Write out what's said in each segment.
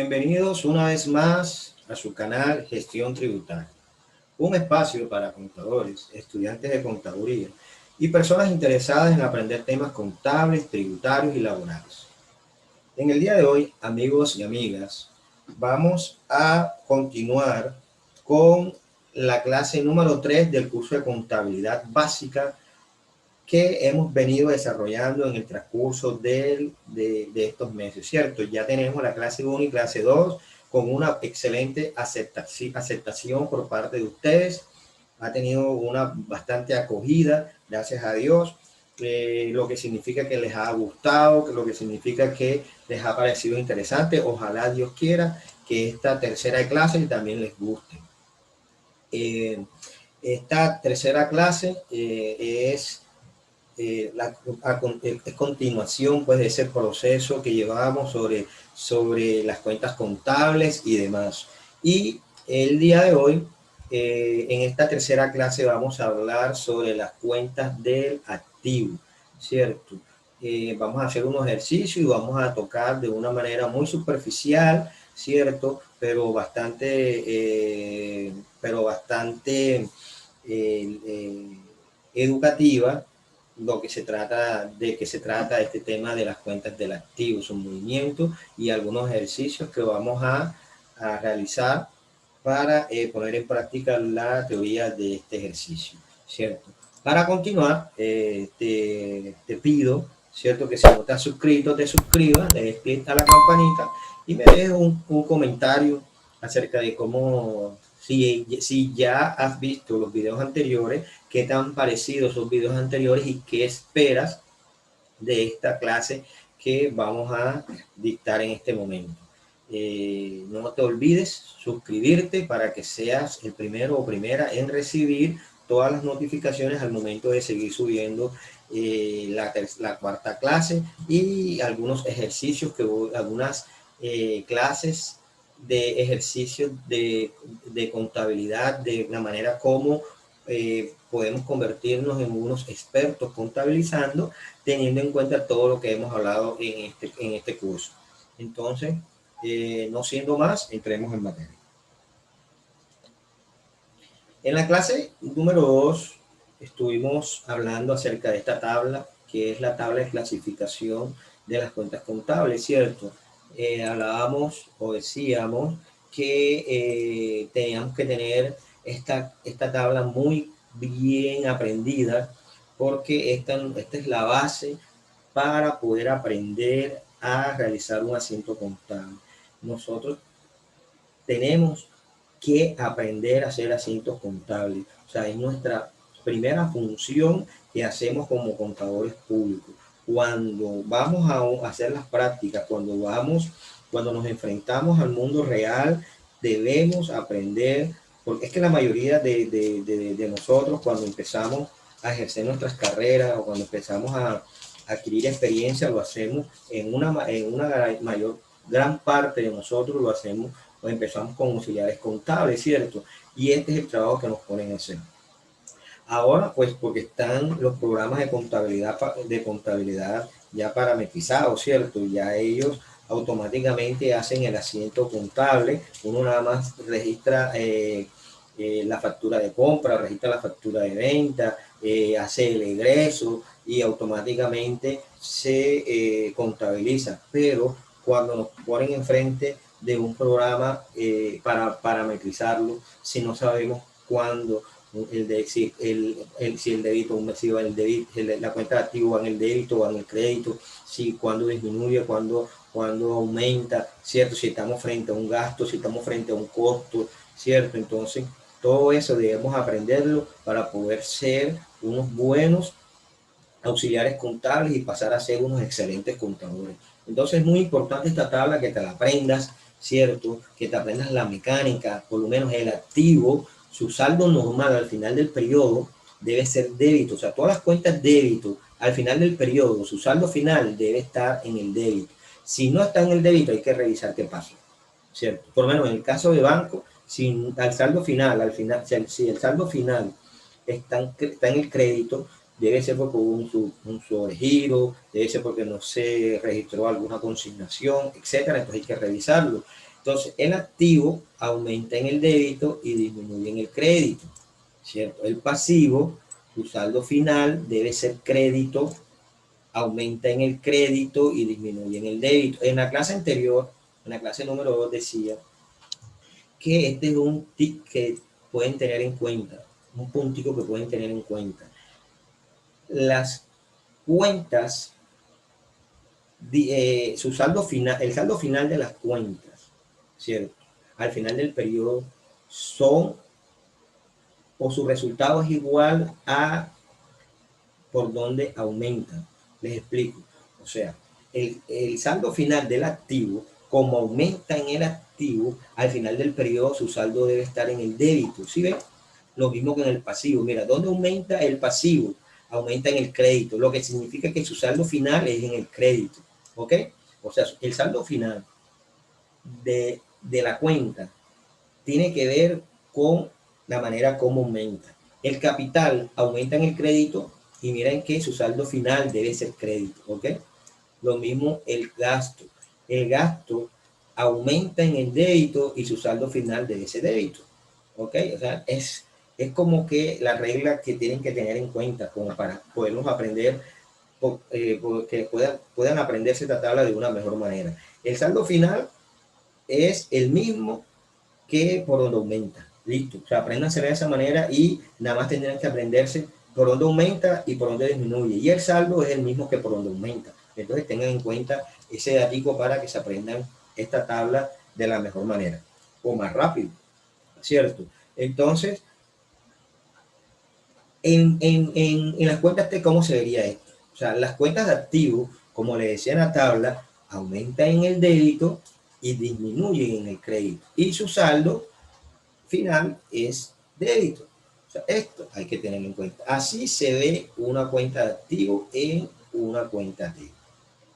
Bienvenidos una vez más a su canal Gestión Tributaria, un espacio para contadores, estudiantes de contaduría y personas interesadas en aprender temas contables, tributarios y laborales. En el día de hoy, amigos y amigas, vamos a continuar con la clase número 3 del curso de contabilidad básica que hemos venido desarrollando en el transcurso de estos meses, ¿cierto? Ya tenemos la clase 1 y clase 2 con una excelente aceptación por parte de ustedes. Ha tenido una bastante acogida, gracias a Dios, lo que significa que les ha gustado, lo que significa que les ha parecido interesante. Ojalá Dios quiera que esta tercera clase también les guste. Esta tercera clase es continuación pues de ese proceso que llevábamos sobre las cuentas contables y demás. Y el día de hoy, en esta tercera clase vamos a hablar sobre las cuentas del activo, ¿cierto? Vamos a hacer unos ejercicios y vamos a tocar de una manera muy superficial, ¿cierto? Pero bastante educativa, de que se trata este tema de las cuentas del activo, su movimiento y algunos ejercicios que vamos a realizar para poner en práctica la teoría de este ejercicio, ¿cierto? Para continuar, te pido, ¿cierto? Que si no te has suscrito, te suscribas, le des clic a la campanita y me dejes un comentario acerca de cómo, si ya has visto los videos anteriores, qué te han parecido esos videos anteriores y qué esperas de esta clase que vamos a dictar en este momento. No te olvides suscribirte para que seas el primero o primera en recibir todas las notificaciones al momento de seguir subiendo la cuarta clase y algunos ejercicios algunas clases de ejercicios de contabilidad, de la manera como podemos convertirnos en unos expertos contabilizando, teniendo en cuenta todo lo que hemos hablado en este curso. Entonces, no siendo más, entremos en materia. En la clase número 2 estuvimos hablando acerca de esta tabla, que es la tabla de clasificación de las cuentas contables, ¿cierto? Hablábamos o decíamos que teníamos que tener esta tabla muy bien aprendida, porque esta es la base para poder aprender a realizar un asiento contable. Nosotros tenemos que aprender a hacer asientos contables. O sea, es nuestra primera función que hacemos como contadores públicos. Cuando vamos a hacer las prácticas, cuando nos enfrentamos al mundo real, debemos aprender, porque es que la mayoría de nosotros, cuando empezamos a ejercer nuestras carreras o cuando empezamos a adquirir experiencia, lo hacemos en una mayor gran parte de nosotros lo hacemos o empezamos con auxiliares contables, ¿cierto? Y este es el trabajo que nos ponen a hacer. Ahora, pues, porque están los programas de contabilidad ya parametrizados, ¿cierto? Ya ellos automáticamente hacen el asiento contable, uno nada más registra la factura de compra, registra la factura de venta, hace el egreso y automáticamente se contabiliza. Pero cuando nos ponen enfrente de un programa para parametrizarlo, si no sabemos cuándo si el débito, si va en el débito, la cuenta de activo va en el débito o en el crédito, si cuando disminuye, cuando aumenta, ¿cierto? Si estamos frente a un gasto, si estamos frente a un costo, ¿cierto? Entonces, todo eso debemos aprenderlo para poder ser unos buenos auxiliares contables y pasar a ser unos excelentes contadores. Entonces es muy importante esta tabla, que te la aprendas, ¿cierto? Que te aprendas la mecánica, por lo menos el activo, su saldo normal al final del periodo debe ser débito. O sea, todas las cuentas débito al final del periodo, su saldo final debe estar en el débito. Si no está en el débito, hay que revisar qué pasa, ¿cierto? Por lo menos en el caso de banco, si el saldo final, si el saldo final está en el crédito, debe ser porque hubo un sobregiro, debe ser porque no se registró alguna consignación, etcétera. Entonces hay que revisarlo. Entonces, el activo aumenta en el débito y disminuye en el crédito, ¿cierto? El pasivo, su saldo final debe ser crédito, aumenta en el crédito y disminuye en el débito. En la clase anterior, en la clase número 2, decía que este es un tip que pueden tener en cuenta, un puntico que pueden tener en cuenta. Las cuentas, su saldo final, el saldo final de las cuentas, ¿cierto? Al final del periodo son, o su resultado es igual a por donde aumentan. Les explico. O sea, el saldo final del activo, como aumenta en el activo, al final del periodo su saldo debe estar en el débito. ¿Sí ven? Lo mismo que en el pasivo. Mira, ¿dónde aumenta el pasivo? Aumenta en el crédito, lo que significa que su saldo final es en el crédito. ¿Ok? O sea, el saldo final de la cuenta tiene que ver con la manera como aumenta. El capital aumenta en el crédito y miren que su saldo final debe ser crédito, ¿ok? Lo mismo el gasto. El gasto aumenta en el débito y su saldo final debe ser débito, ¿ok? O sea, es como que la regla que tienen que tener en cuenta como para poderlos aprender, que puedan aprenderse esta tabla de una mejor manera. El saldo final es el mismo que por donde aumenta. Listo. O sea, apréndanse de esa manera y nada más tendrán que aprenderse por donde aumenta y por donde disminuye. Y el saldo es el mismo que por donde aumenta. Entonces tengan en cuenta ese dato para que se aprendan esta tabla de la mejor manera o más rápido, ¿cierto? Entonces, en las cuentas T, ¿cómo se vería esto? O sea, las cuentas de activos, como le decía en la tabla, aumentan en el débito y disminuyen en el crédito. Y su saldo final es débito. O sea, esto hay que tenerlo en cuenta. Así se ve una cuenta de activo en una cuenta T.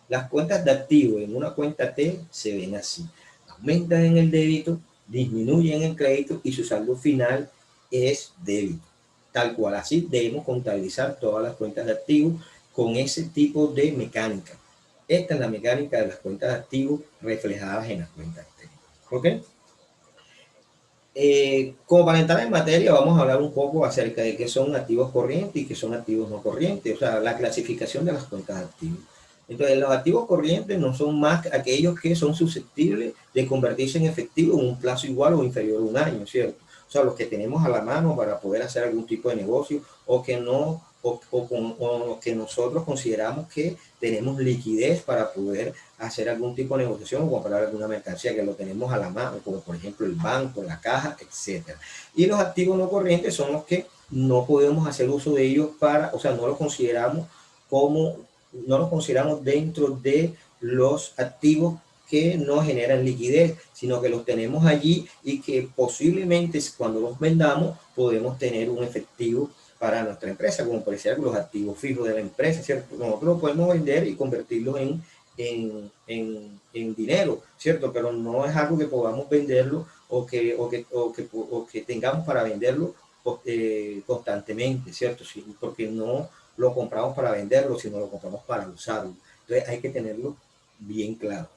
Las cuentas de activo en una cuenta T se ven así. Aumentan en el débito, disminuyen en el crédito y su saldo final es débito. Tal cual, así debemos contabilizar todas las cuentas de activos con ese tipo de mecánica. Esta es la mecánica de las cuentas de activos reflejadas en las cuentas T. ¿Ok? Como para entrar en materia, vamos a hablar un poco acerca de qué son activos corrientes y qué son activos no corrientes, o sea, la clasificación de las cuentas de activos. Entonces, los activos corrientes no son más aquellos que son susceptibles de convertirse en efectivo en un plazo igual o inferior a un año, ¿cierto? O sea, los que tenemos a la mano para poder hacer algún tipo de negocio o que no, o que nosotros consideramos que tenemos liquidez para poder hacer algún tipo de negociación o comprar alguna mercancía que lo tenemos a la mano, como por ejemplo el banco, la caja, etc. Y los activos no corrientes son los que no podemos hacer uso de ellos para, o sea, no los consideramos como, no los consideramos dentro de los activos que no generan liquidez, sino que los tenemos allí y que posiblemente cuando los vendamos podemos tener un efectivo para nuestra empresa, como por ejemplo los activos fijos de la empresa, ¿cierto? Nosotros los podemos vender y convertirlos en dinero, ¿cierto? Pero no es algo que podamos venderlo o que tengamos para venderlo constantemente, ¿cierto? Sí, porque no lo compramos para venderlo, sino lo compramos para usarlo. Entonces hay que tenerlo bien claro.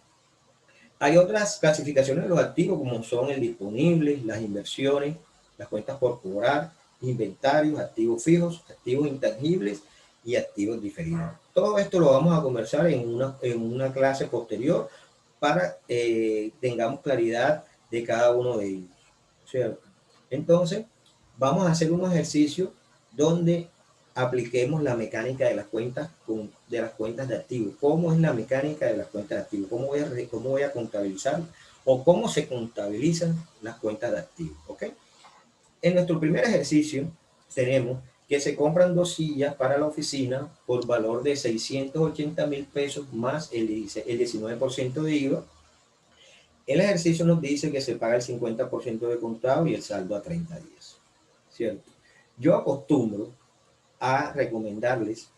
Hay otras clasificaciones de los activos como son el disponible, las inversiones, las cuentas por cobrar, inventarios, activos fijos, activos intangibles y activos diferidos. Todo esto lo vamos a conversar en una clase posterior para tengamos claridad de cada uno de ellos, ¿cierto? Entonces, vamos a hacer un ejercicio donde apliquemos la mecánica de las cuentas de las cuentas de activos. ¿Cómo es la mecánica de las cuentas de activos? ¿Cómo voy a contabilizar o cómo se contabilizan las cuentas de activos? ¿Ok? En nuestro primer ejercicio tenemos que se compran 2 sillas para la oficina por valor de 680,000 pesos más el 19% de IVA. El ejercicio nos dice que se paga el 50% de contado y el saldo a 30 días, ¿cierto? Yo acostumbro a recomendarles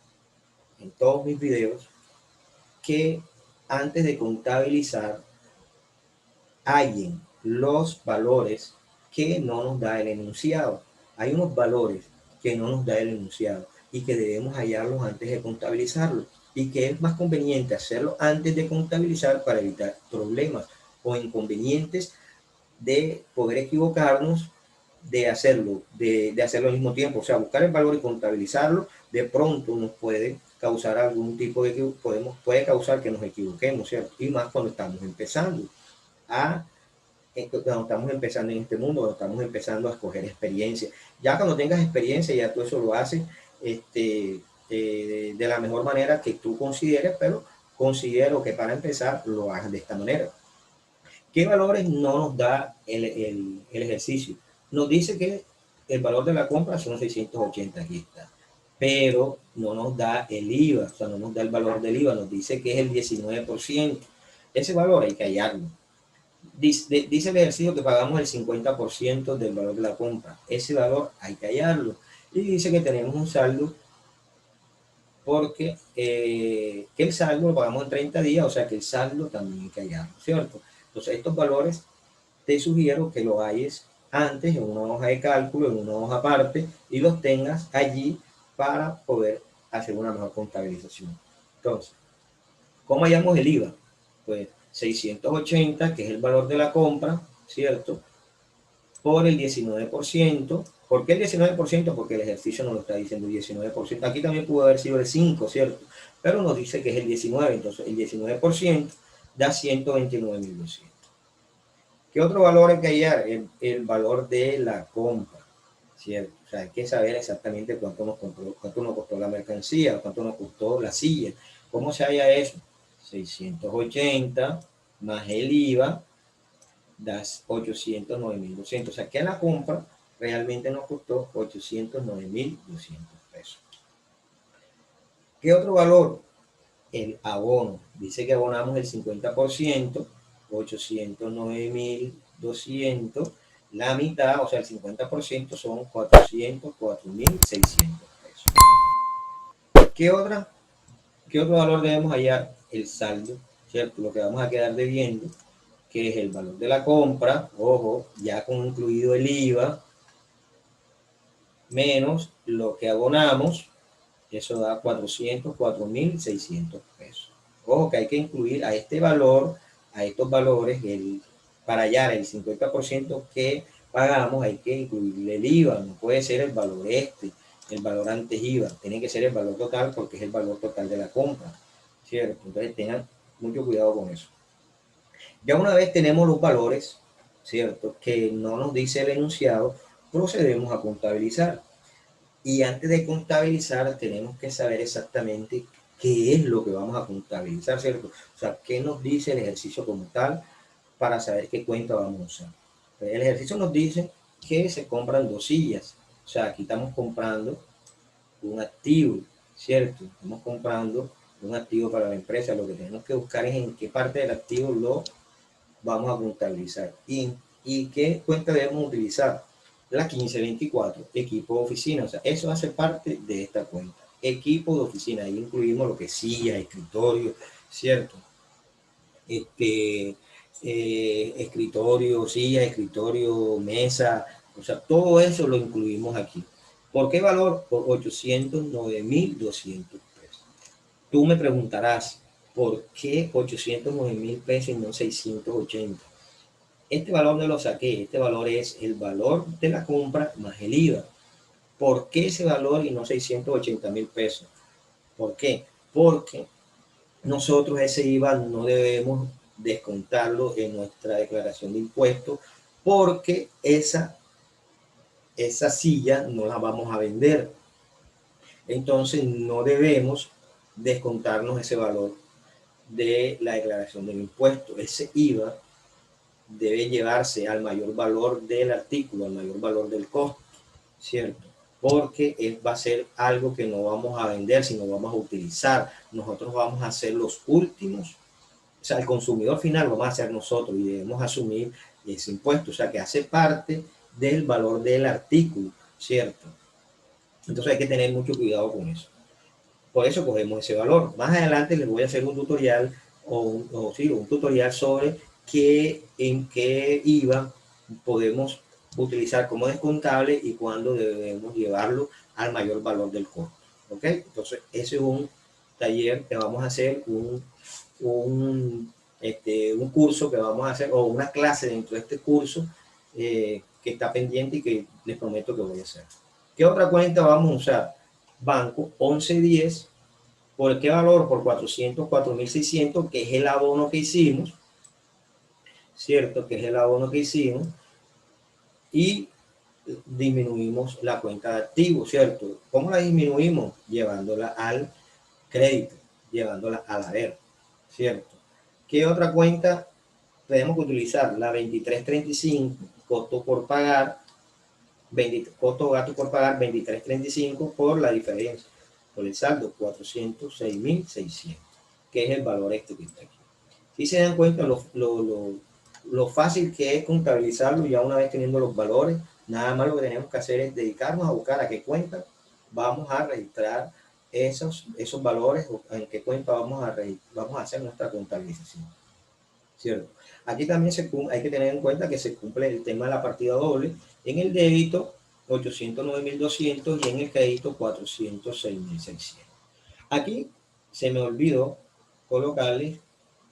en todos mis videos que antes de contabilizar hallen los valores que no nos da el enunciado. Hay unos valores que no nos da el enunciado y que debemos hallarlos antes de contabilizarlos y que es más conveniente hacerlo antes de contabilizar para evitar problemas o inconvenientes de poder equivocarnos, de hacerlo al mismo tiempo. O sea, buscar el valor y contabilizarlo, de pronto nos puede causar algún tipo de, puede causar que nos equivoquemos, ¿cierto? Y más cuando estamos empezando cuando estamos empezando en este mundo, cuando estamos empezando a escoger experiencia. Ya cuando tengas experiencia, ya tú eso lo haces de la mejor manera que tú consideres, pero considero que para empezar lo hagas de esta manera. ¿Qué valores no nos da el ejercicio? Nos dice que el valor de la compra son 680, aquí está, pero no nos da el IVA, o sea, no nos da el valor del IVA, nos dice que es el 19%. Ese valor hay que hallarlo. Dice el ejercicio que pagamos el 50% del valor de la compra. Ese valor hay que hallarlo. Y dice que tenemos un saldo porque que el saldo lo pagamos en 30 días, o sea que el saldo también hay que hallarlo, ¿cierto? Entonces estos valores te sugiero que los halles antes en una hoja de cálculo, en una hoja aparte, y los tengas allí para poder hacer una mejor contabilización. Entonces, ¿cómo hallamos el IVA? Pues 680, que es el valor de la compra, ¿cierto? Por el 19%. ¿Por qué el 19%? Porque el ejercicio nos lo está diciendo el 19%. Aquí también pudo haber sido el 5%, ¿cierto? Pero nos dice que es el 19%. Entonces, el 19% da 129.200. ¿Qué otro valor hay que hallar? El valor de la compra, ¿cierto? O sea, hay que saber exactamente cuánto nos costó la mercancía, cuánto nos costó la silla. ¿Cómo se halla eso? 680 más el IVA das 809.200. O sea, que la compra realmente nos costó 809.200 pesos. ¿Qué otro valor? El abono. Dice que abonamos el 50%, 809.200. La mitad, o sea, el 50% son 404.600 pesos. ¿Qué otro valor debemos hallar? El saldo, ¿cierto? Lo que vamos a quedar debiendo, que es el valor de la compra, ojo, ya con incluido el IVA, menos lo que abonamos, eso da 404.600 pesos. Ojo que hay que incluir a este valor, a estos valores, para hallar el 50% que pagamos, hay que incluirle el IVA, no puede ser el valor el valor antes IVA, tiene que ser el valor total porque es el valor total de la compra, ¿cierto? Entonces tengan mucho cuidado con eso. Ya una vez tenemos los valores, ¿cierto? Que no nos dice el enunciado, procedemos a contabilizar. Y antes de contabilizar tenemos que saber exactamente qué es lo que vamos a contabilizar, ¿cierto? O sea, qué nos dice el ejercicio como tal para saber qué cuenta vamos a usar. El ejercicio nos dice que se compran 2 sillas. O sea, aquí estamos comprando un activo, ¿cierto? Estamos comprando un activo para la empresa. Lo que tenemos que buscar es en qué parte del activo lo vamos a contabilizar y qué cuenta debemos utilizar. La 1524, equipo de oficina, o sea, eso hace parte de esta cuenta. Equipo de oficina, ahí incluimos lo que es silla, escritorio, ¿cierto? Escritorio, silla, escritorio, mesa, o sea, todo eso lo incluimos aquí. ¿Por qué valor? Por 809.200 pesos. Tú me preguntarás, ¿por qué 809.000 pesos y no 680? Este valor no lo saqué, este valor es el valor de la compra más el IVA. ¿Por qué ese valor y no 680.000 pesos? ¿Por qué? Porque nosotros ese IVA no debemos descontarlo en nuestra declaración de impuestos porque esa silla no la vamos a vender. Entonces no debemos descontarnos ese valor de la declaración del impuesto. Ese IVA debe llevarse al mayor valor del artículo, al mayor valor del costo, ¿cierto? Porque va a ser algo que no vamos a vender, sino vamos a utilizar. Nosotros vamos a ser los últimos, o sea, el consumidor final lo va a ser nosotros y debemos asumir ese impuesto, o sea, que hace parte del valor del artículo, ¿cierto? Entonces hay que tener mucho cuidado con eso. Por eso cogemos ese valor. Más adelante les voy a hacer un tutorial un tutorial sobre en qué IVA podemos utilizar como descontable y cuándo debemos llevarlo al mayor valor del costo. ¿Ok? Entonces, ese es un taller que vamos a hacer, un un curso que vamos a hacer o una clase dentro de este curso que está pendiente y que les prometo que voy a hacer. ¿Qué otra cuenta vamos a usar? Banco 1110. ¿Por qué valor? Por 404.600, que es el abono que hicimos, ¿cierto? Que es el abono que hicimos. Y disminuimos la cuenta de activos, ¿cierto? ¿Cómo la disminuimos? Llevándola al crédito, llevándola al haber, ¿cierto? ¿Qué otra cuenta tenemos que utilizar? La 2335, costo por pagar, costo gasto por pagar 2335 por la diferencia, por el saldo 406.600, que es el valor este que está aquí. Si se dan cuenta lo fácil que es contabilizarlo, ya una vez teniendo los valores, nada más lo que tenemos que hacer es dedicarnos a buscar a qué cuenta vamos a registrar esos valores, o en qué cuenta vamos a hacer nuestra contabilización, ¿cierto? Aquí también hay que tener en cuenta que se cumple el tema de la partida doble en el débito 809.200 y en el crédito 406.600. Aquí se me olvidó colocarles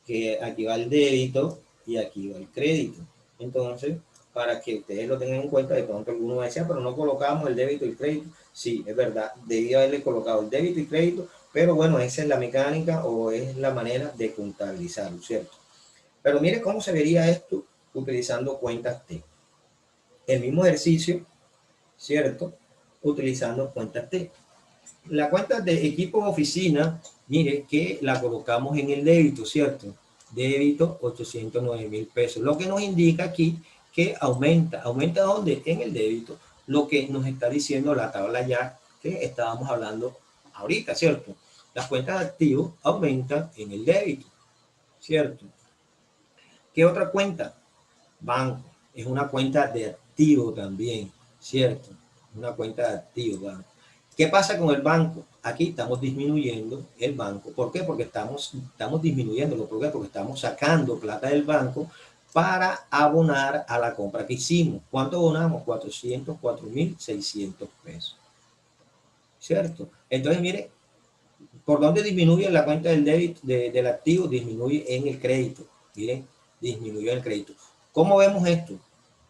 que aquí va el débito y aquí va el crédito. Entonces, para que ustedes lo tengan en cuenta, de pronto alguno va a decir, pero no colocamos el débito y el crédito. Sí, es verdad, debí haberle colocado el débito y crédito, pero bueno, esa es la mecánica o es la manera de contabilizarlo, ¿cierto? Pero mire cómo se vería esto utilizando cuentas T. El mismo ejercicio, ¿cierto? Utilizando cuentas T. La cuenta de equipo de oficina, mire que la colocamos en el débito, ¿cierto? Débito 809.000 pesos. Lo que nos indica aquí que aumenta. ¿Aumenta dónde? En el débito. Lo que nos está diciendo la tabla ya que estábamos hablando ahorita, ¿cierto? Las cuentas de activos aumentan en el débito, ¿cierto? ¿Qué otra cuenta? Banco. Es una cuenta de activo también, ¿cierto? Una cuenta de activo, banco. ¿Qué pasa con el banco? Aquí estamos disminuyendo el banco. ¿Por qué? Porque estamos disminuyéndolo. ¿Por qué? Porque estamos sacando plata del banco para abonar a la compra que hicimos. ¿Cuánto abonamos? 404.600 pesos. ¿Cierto? Entonces, mire, ¿por dónde disminuye la cuenta del débito del activo? Disminuye en el crédito. Miren, disminuyó el crédito. ¿Cómo vemos esto?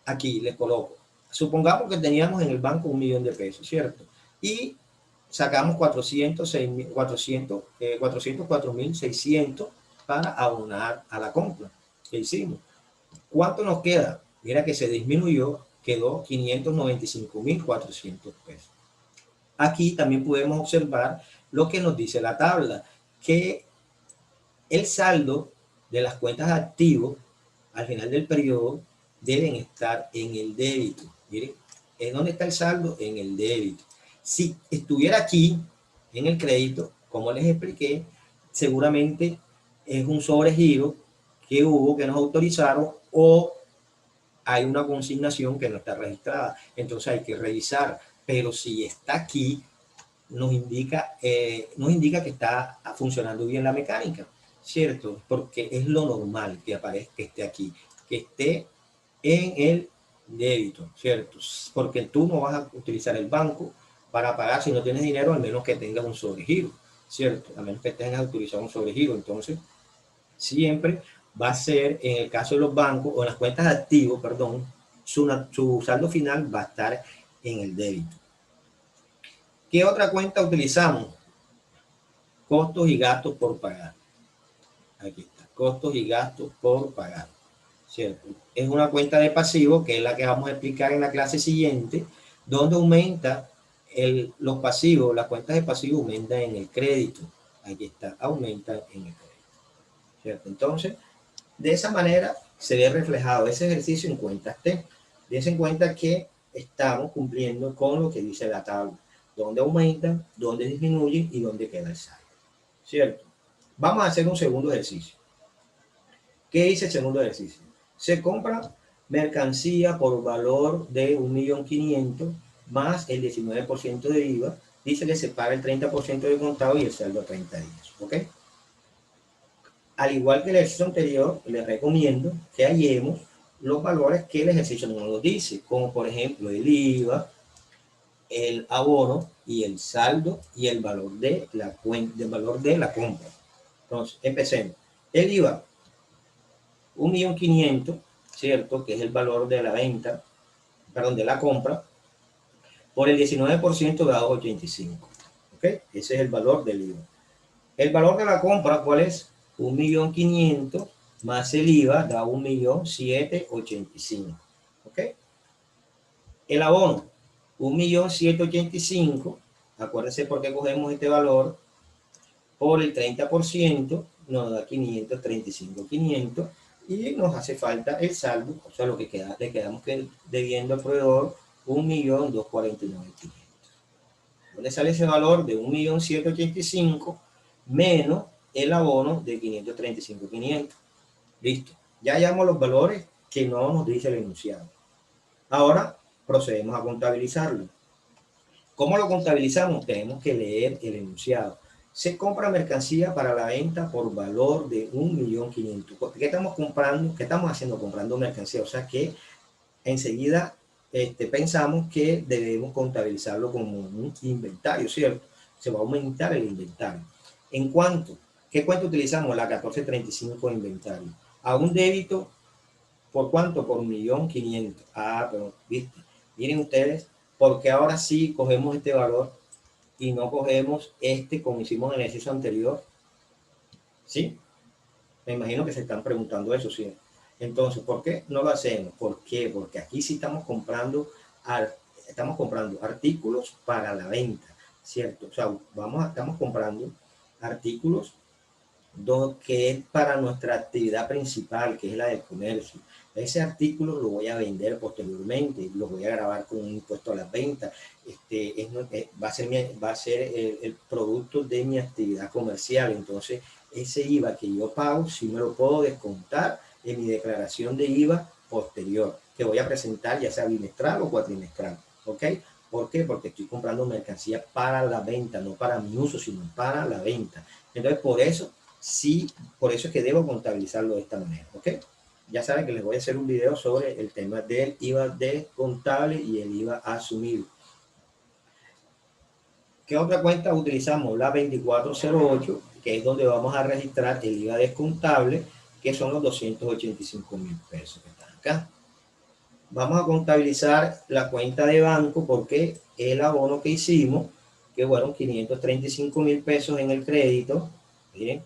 Aquí les coloco. Supongamos que teníamos en el banco 1.000.000 de pesos, ¿cierto? Y sacamos 404.600 para abonar a la compra que hicimos. ¿Cuánto nos queda? Mira que se disminuyó, quedó 595.400 pesos. Aquí también podemos observar lo que nos dice la tabla, que el saldo de las cuentas de activos al final del periodo deben estar en el débito. Miren, ¿en dónde está el saldo? En el débito. Si estuviera aquí, en el crédito, como les expliqué, seguramente es un sobregiro que hubo, que nos autorizaron, o hay una consignación que no está registrada. Entonces hay que revisar. Pero si está aquí, nos indica que está funcionando bien la mecánica, ¿cierto? Porque es lo normal que aparezca, que esté aquí, que esté en el débito, ¿cierto? Porque tú no vas a utilizar el banco para pagar si no tienes dinero, al menos que tengas un sobregiro, ¿cierto? A menos que tengas utilizado un sobregiro. Entonces, siempre va a ser, en el caso de los bancos o en las cuentas de activos, perdón, su saldo final va a estar en el débito. ¿Qué otra cuenta utilizamos? Costos y gastos por pagar. Aquí está, costos y gastos por pagar, ¿cierto? Es una cuenta de pasivo, que es la que vamos a explicar en la clase siguiente, donde aumenta los pasivos, las cuentas de pasivo aumentan en el crédito. Aquí está, aumentan en el crédito, ¿cierto? Entonces, de esa manera se ve reflejado ese ejercicio en cuentas T. Dense en cuenta que estamos cumpliendo con lo que dice la tabla, dónde aumenta, dónde disminuye y dónde queda el saldo, ¿cierto? Vamos a hacer un segundo ejercicio. ¿Qué dice el segundo ejercicio? Se compra mercancía por valor de 1.500.000 más el 19% de IVA. Dice que se paga el 30% de contado y el saldo a 30 días, ¿ok? Al igual que el ejercicio anterior, les recomiendo que hallemos los valores que el ejercicio no nos dice, como por ejemplo el IVA, el abono y el saldo y el valor de la cuenta, del valor de la compra. Entonces, empecemos. El IVA, 1.500.000, ¿cierto? Que es el valor de la venta, perdón, de la compra, por el 19% da 285. ¿Ok? Ese es el valor del IVA. El valor de la compra, ¿cuál es? 1.500.000 más el IVA da 1.785.000. ¿Ok? El abono, 1.785.000. Acuérdense por qué cogemos este valor. Por el 30% nos da 535.500 y nos hace falta el saldo, o sea, lo que queda, le quedamos debiendo al proveedor 1.249.500. ¿Dónde sale ese valor de 1.785.000 menos el abono de 535.500? Listo. Ya hallamos los valores que no nos dice el enunciado. Ahora procedemos a contabilizarlo. ¿Cómo lo contabilizamos? Tenemos que leer el enunciado. Se compra mercancía para la venta por valor de 1.500.000. ¿Qué estamos comprando? ¿Qué estamos haciendo? Comprando mercancía. O sea que enseguida pensamos que debemos contabilizarlo como un inventario, ¿cierto? Se va a aumentar el inventario. ¿En cuánto? ¿Qué cuenta utilizamos? La 1435 de inventario. A un débito, ¿por cuánto? Por 1.500.000. Ah, pero, ¿viste? Miren ustedes, porque ahora sí cogemos este valor y no cogemos como hicimos en el ejercicio anterior. ¿Sí? Me imagino que se están preguntando eso, ¿sí? Entonces, ¿por qué no lo hacemos? ¿Por qué? Porque aquí sí estamos comprando artículos para la venta, ¿cierto? O sea, estamos comprando artículos que es para nuestra actividad principal, que es la del comercio. Ese artículo lo voy a vender posteriormente, lo voy a grabar con un impuesto a las ventas. Va a ser el producto de mi actividad comercial. Entonces, ese IVA que yo pago, sí me lo puedo descontar en mi declaración de IVA posterior, que voy a presentar ya sea bimestral o cuatrimestral. ¿Ok? ¿Por qué? Porque estoy comprando mercancía para la venta, no para mi uso, sino para la venta. Entonces, por eso es que debo contabilizarlo de esta manera. ¿Ok? Ya saben que les voy a hacer un video sobre el tema del IVA descontable y el IVA asumible. ¿Qué otra cuenta utilizamos? La 2408, que es donde vamos a registrar el IVA descontable, que son los 285.000 pesos que están acá. Vamos a contabilizar la cuenta de banco porque el abono que hicimos, que fueron 535.000 pesos en el crédito, miren,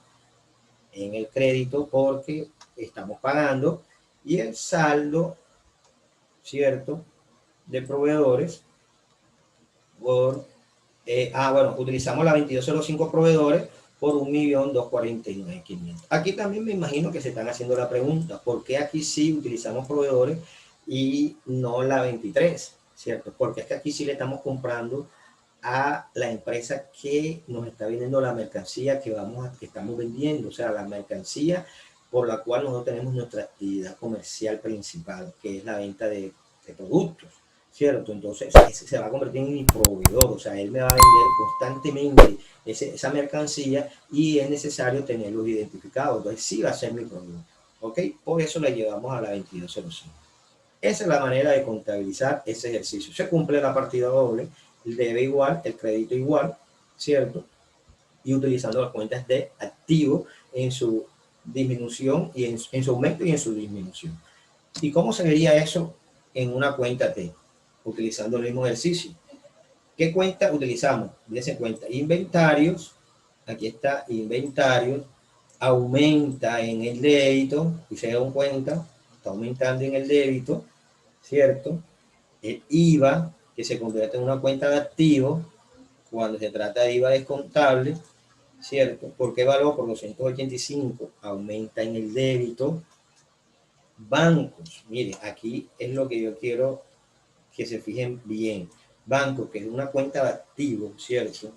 en el crédito porque estamos pagando, y el saldo, ¿cierto?, de proveedores por, bueno, utilizamos la 2205 proveedores por 1.249.500. Aquí también me imagino que se están haciendo la pregunta, ¿por qué aquí sí utilizamos proveedores y no la 23, ¿cierto? Porque es que aquí sí le estamos comprando a la empresa que nos está vendiendo la mercancía que estamos vendiendo, o sea, la mercancía por la cual nosotros tenemos nuestra actividad comercial principal, que es la venta de productos, ¿cierto? Entonces, ese se va a convertir en mi proveedor, o sea, él me va a vender constantemente esa mercancía y es necesario tenerlos identificados, entonces sí va a ser mi proveedor, ¿ok? Por eso la llevamos a la 2205. Esa es la manera de contabilizar ese ejercicio. Se cumple la partida doble, el debe igual, el crédito igual, ¿cierto? Y utilizando las cuentas de activo en su disminución y en su aumento y en su disminución. ¿Y cómo se vería eso en una cuenta T? Utilizando el mismo ejercicio. ¿Qué cuenta utilizamos? Dense cuenta, inventarios, aquí está inventarios, aumenta en el débito, y se dan cuenta, está aumentando en el débito, ¿cierto? El IVA, que se convierte en una cuenta de activos, cuando se trata de IVA descontable, ¿cierto? ¿Por qué valor? Por 285, aumenta en el débito. Bancos, mire, aquí es lo que yo quiero que se fijen bien. Banco, que es una cuenta de activos, ¿cierto?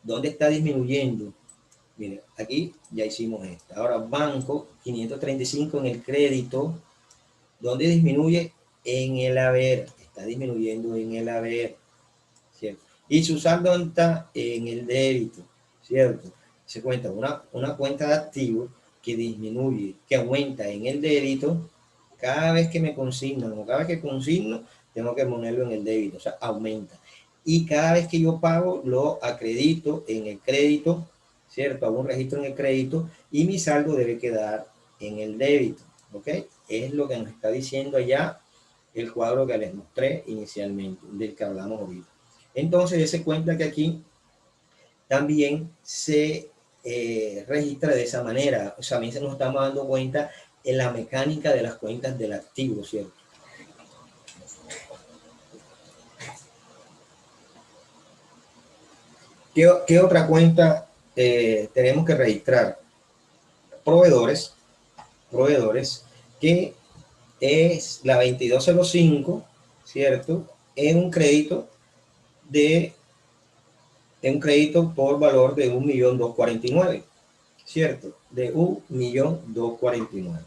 ¿Dónde está disminuyendo? Mire, aquí ya hicimos esta. Ahora, banco, 535 en el crédito. ¿Dónde disminuye? En el haber. Está disminuyendo en el haber, ¿cierto? Y su saldo está en el débito, ¿cierto? Se cuenta una cuenta de activos que disminuye, que aumenta en el débito cada vez que me consignan, o cada vez que consigno, tengo que ponerlo en el débito, o sea, aumenta. Y cada vez que yo pago, lo acredito en el crédito, ¿cierto? Hago un registro en el crédito y mi saldo debe quedar en el débito, ¿ok? Es lo que nos está diciendo allá el cuadro que les mostré inicialmente, del que hablamos ahorita. Entonces, se cuenta que aquí también se registra de esa manera. O sea, también se nos estamos dando cuenta en la mecánica de las cuentas del activo, ¿cierto? ¿Qué otra cuenta tenemos que registrar? Proveedores, que es la 2205, ¿cierto? Es un crédito por valor de 1.249.000, ¿cierto? De 1.249.000.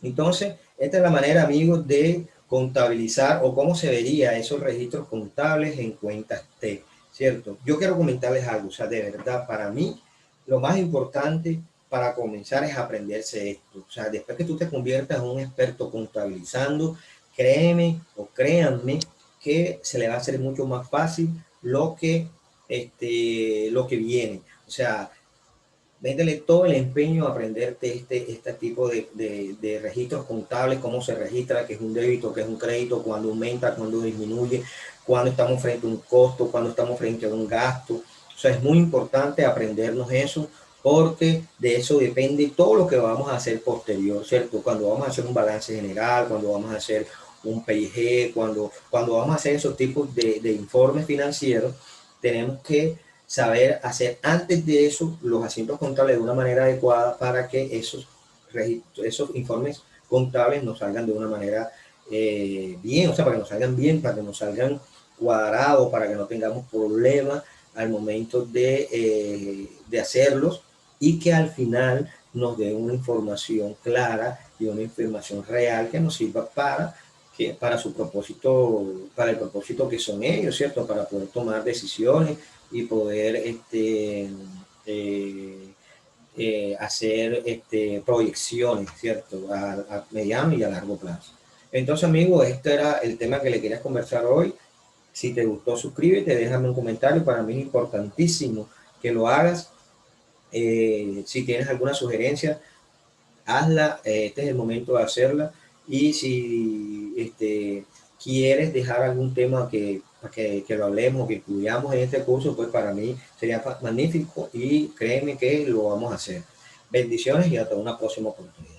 Entonces, esta es la manera, amigos, de contabilizar o cómo se vería esos registros contables en cuentas T, ¿cierto? Yo quiero comentarles algo, o sea, de verdad, para mí, lo más importante para comenzar es aprenderse esto. O sea, después que tú te conviertas en un experto contabilizando, créeme o créanme que se le va a hacer mucho más fácil lo que viene. O sea, métele todo el empeño a aprenderte este tipo de registros contables, cómo se registra, qué es un débito, qué es un crédito, cuándo aumenta, cuándo disminuye, cuándo estamos frente a un costo, cuándo estamos frente a un gasto. O sea, es muy importante aprendernos eso, porque de eso depende todo lo que vamos a hacer posterior, ¿cierto? Cuando vamos a hacer un balance general, cuando vamos a hacer un PIG, cuando vamos a hacer esos tipos de informes financieros, tenemos que saber hacer antes de eso los asientos contables de una manera adecuada para que esos informes contables nos salgan de una manera bien, o sea, para que nos salgan bien, para que nos salgan cuadrados, para que no tengamos problemas al momento de hacerlos, y que al final nos dé una información clara y una información real que nos sirva para su propósito, para el propósito que son ellos, ¿cierto? Para poder tomar decisiones y poder hacer proyecciones, ¿cierto? A mediano y a largo plazo. Entonces, amigos, este era el tema que le quería conversar hoy. Si te gustó, suscríbete, déjame un comentario. Para mí es importantísimo que lo hagas. Si tienes alguna sugerencia, hazla. Este es el momento de hacerla. Y si quieres dejar algún tema que lo hablemos, que incluyamos en este curso, pues para mí sería magnífico, y créeme que lo vamos a hacer. Bendiciones y hasta una próxima oportunidad.